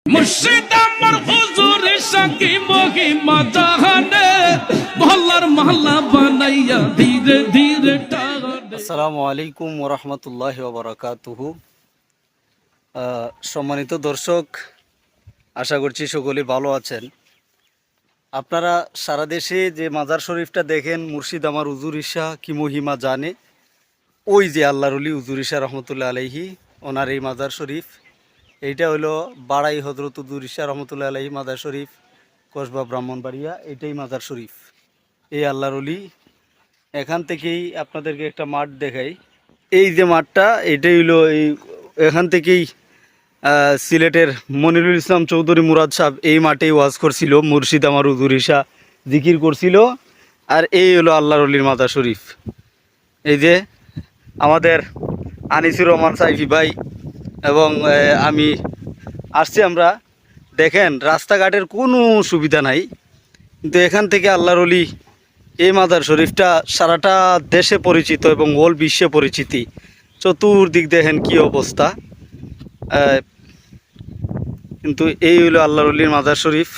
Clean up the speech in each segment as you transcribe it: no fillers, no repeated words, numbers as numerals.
মুর্শিদ আমার হুজুর সাকি মহিমা জাহানে মহল্লার মহল্লা বানাইয়া ধীরে ধীরে টানে। আসসালামু আলাইকুম ওরহমতুল্লাহ ওবরাকাতুহু। সম্মানিত দর্শক, আশা করছি সকলেই ভালো আছেন। আপনারা সারা দেশে যে মাজার শরীফটা দেখেন, মুর্শিদ আমার হুজুর ঈশা কি মহিমা জানে, ওই যে আল্লাহর ওলি হুজুর ঈশা রহমতুল্লাহ আলাইহি, ওনার এই মাজার শরীফ। এইটা হলো বাড়াই হজরত হুজুর ঈশা রহমতুল্লাহ আলাইহি মাজার শরীফ, কসবা ব্রাহ্মণবাড়িয়া। এটাই মাজার শরীফ, এই আল্লাহর ওলি। এখান থেকেই আপনাদেরকে একটা মাঠ দেখাই। এই যে মাঠটা, এটাই হলো এখান থেকেই সিলেটের মনিরুল ইসলাম চৌধুরী মুরাদ সাহেব এই মাঠেই ওয়াজ করছিল, মুর্শিদ আমার হুজুর ঈশা জিকির করছিল। আর এই হলো আল্লাহর ওলির মাজার শরীফ। এই যে আমাদের আনিসুর রহমান সাইফি ভাই এবং আমি আসছি। আমরা দেখেন রাস্তাঘাটের কোনো সুবিধা নাই, কিন্তু এখান থেকে আল্লাহর ওলি এই মাজার শরীফটা সারাটা দেশে পরিচিত এবং ওল বিশ্বে পরিচিতি। চতুর্দিক দেখেন কি অবস্থা। কিন্তু এই হলো আল্লাহর ওলির মাজার শরীফ।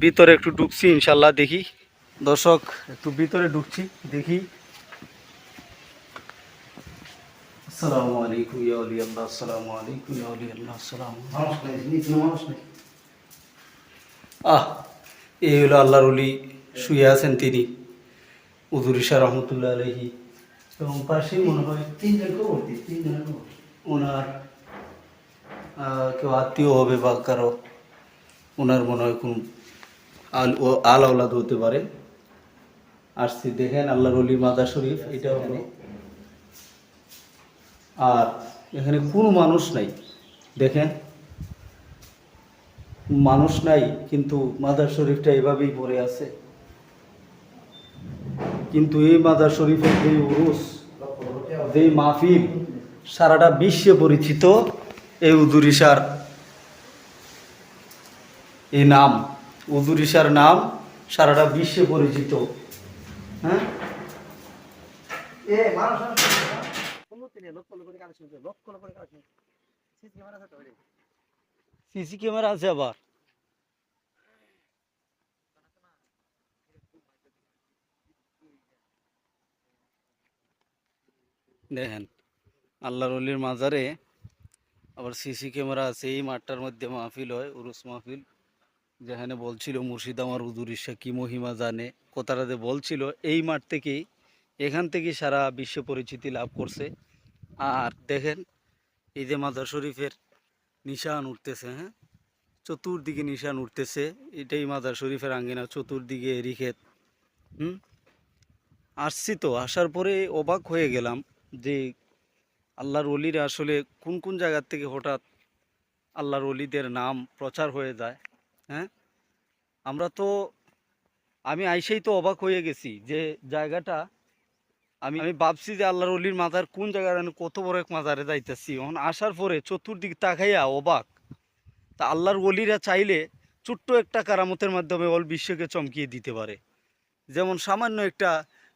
ভিতরে একটু ঢুকছি, ইনশাল্লাহ দেখি। দর্শক, একটু ভিতরে ঢুকছি, দেখি। আসসালামু আলাইকুম ইয়া ওলি আল্লাহ, আসসালামু আলাইকুম ইয়া ওলি আল্লাহ, আসসালামু আলাইকুম। এই হলো আল্লাহর ওলি, শুয়ে আছেন তিনি, হুজুর ঈশা রহমতুল্লাহ আলাইহি। এবং পাশেই মনে হয় ওনার কেউ আত্মীয় হবে বা কারো ওনার মনে হয় কোন আল আওলাদ হতে পারে। আসছি, দেখেন আল্লাহর ওলির মাজার শরীফ এটা হলো। আর এখানে কোনো মানুষ নাই, দেখেন মানুষ নাই, কিন্তু মাজার শরীফটা এভাবেই পড়ে আছে। কিন্তু এই মাজার শরীফের যে উরুস, যে মাহফিল সারাটা বিশ্বে পরিচিত, এই হুজুর ঈশার এই নাম, হুজুর ঈশার নাম সারাটা বিশ্বে পরিচিত। হ্যাঁ, সিসি ক্যামেরা আছে আবার। দেখেন আল্লাহর ওলির মাজারে আবার সিসি ক্যামেরা আছে। এই মাঠটার মধ্যে মাহফিল হয়, উরুস মাহফিল। যেখানে বলছিল মুর্শিদ আমার হুজুর ঈশা কি মহিমা জানে, কথাটা যে বলছিল, এই মাঠ থেকেই, এখান থেকেই সারা বিশ্ব পরিচিতি লাভ করছে। আর দেখেন এই যে মাজার শরীফের নিশান উঠতেছে, হ্যাঁ, চতুর্দিকে নিশান উঠতেছে। এটাই মাজার শরীফের আঙ্গিনা, চতুর্দিকে এরিক্ষেত। আসছি তো, আসার পরে অবাক হয়ে গেলাম যে আল্লাহর ওলিরা আসলে কোন কোন জায়গার থেকে হঠাৎ আল্লাহর ওলিদের নাম প্রচার হয়ে যায়। হ্যাঁ, আমরা তো, আমি আইসেই তো অবাক হয়ে গেছি যে জায়গাটা, আমি আমি ভাবছি যে আল্লাহর ওলির মাজার কোন জায়গায়, আমি কত বড় এক মাজারে যাইতেছি। এখন আসার পরে চতুর্দিক তাকাইয়া অবাক। তা আল্লাহর ওলিরা চাইলে ছোট্ট একটা কারামতের মাধ্যমে অল বিশ্বকে চমকিয়ে দিতে পারে। যেমন সামান্য একটা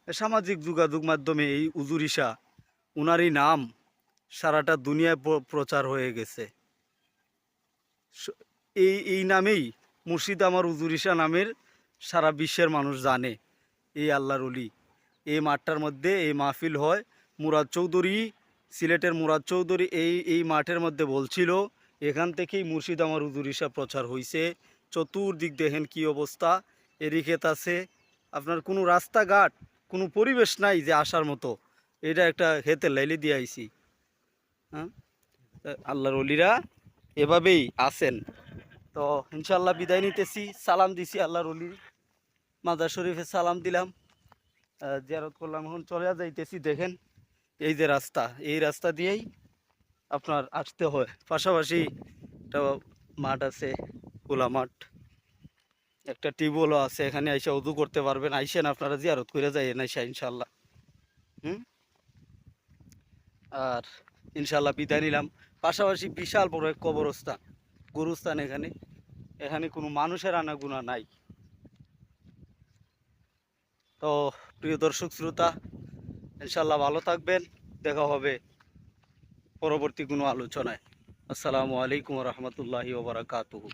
সামাজিক যোগাযোগ মাধ্যমে এই হুজুর ঈশা, উনারই নাম সারাটা দুনিয়ায় প্রচার হয়ে গেছে। এই নামেই মুর্শিদ আমার হুজুর ঈশা নামের সারা বিশ্বের মানুষ জানে এই আল্লাহর ওলি। এই মাঠটার মধ্যে এই মাহফিল হয়। মুরাদ চৌধুরী, সিলেটের মুরাদ চৌধুরী এই মাঠের মধ্যে বলছিল, এখান থেকেই মুর্শিদ আমার হুজুর ঈশা প্রচার হয়েছে। চতুর্দিক দেখেন কি অবস্থা, এরিক্ষেত আছে, আপনার কোনো রাস্তাঘাট, কোনো পরিবেশ নাই যে আসার মতো। এটা একটা হেতে লাইলে দিয়ে আইছি। হ্যাঁ, আল্লাহর ওলিরা এভাবেই আছেন। তো ইনশাল্লাহ বিদায় নিতেছি, সালাম দিছি আল্লাহর ওলির মাজার শরীফে, সালাম দিলাম, জিয়ারত করলাম। এখন চলে যাইতেছি। দেখেন এই যে রাস্তা, এই রাস্তা দিয়েই আপনার আসতে হয়। পাশাপাশি একটা মাঠ আছে, খোলা মাঠ, একটা টিউবওয়েলও আছে। এখানে আইসা উদু করতে পারবেন। আইসেন আপনারা, জিয়ারত করে যাইয়েন আইসা ইনশাল্লাহ। আর ইনশাল্লাহ বিদায় নিলাম। পাশাপাশি বিশাল বড় এক কবরস্থান, গুরুস্থান। এখানে এখানে কোনো মানুষের আনাগোনা নাই। তো প্রিয় দর্শক শ্রোতা, ইনশাল্লাহ ভালো থাকবেন। দেখা হবে পরবর্তী কোনো আলোচনায়। আসসালামু আলাইকুম রহমতুল্লাহি ওবরাকাতুহু।